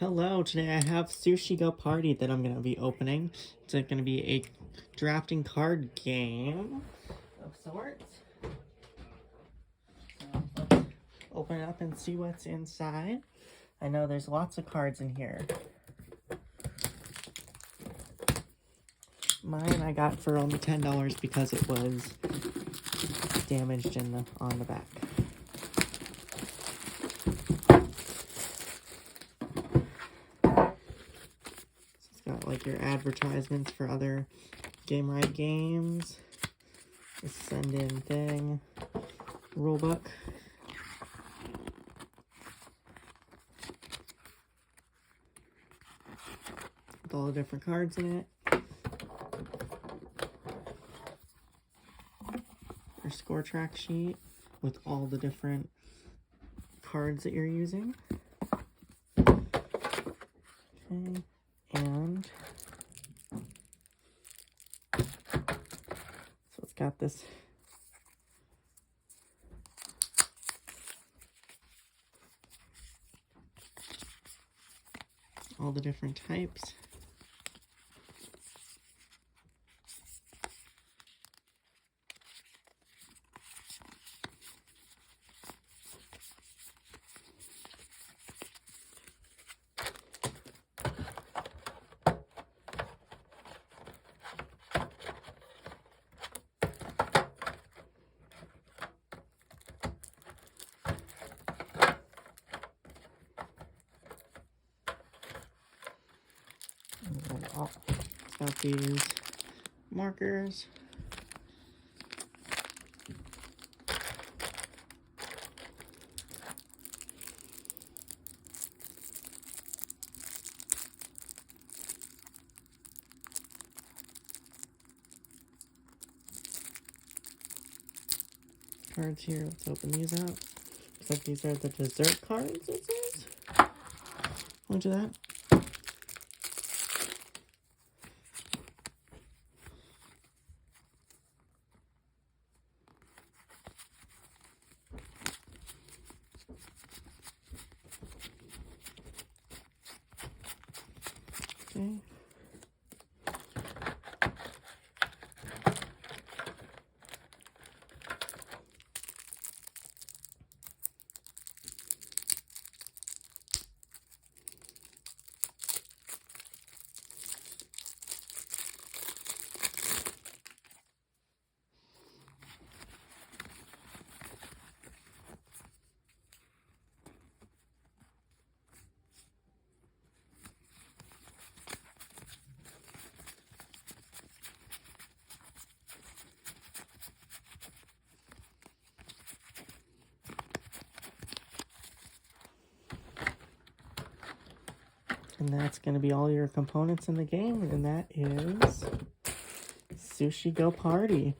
Hello, today I have Sushi Go Party that I'm going to be opening. It's going to be a drafting card game of sorts. So let's open it up and see what's inside. I know there's lots of cards in here. Mine I got for only $10 because it was damaged on the back. Got like your advertisements for other Game Right games, the send in thing, rulebook, with all the different cards in it, your score track sheet with all the different cards that you're using. Okay. And so it's got this all the different types. It's got these markers. Cards here. Let's open these up. Looks like these are the dessert cards, it says. Look at that. Okay. And that's going to be all your components in the game, and that is Sushi Go Party.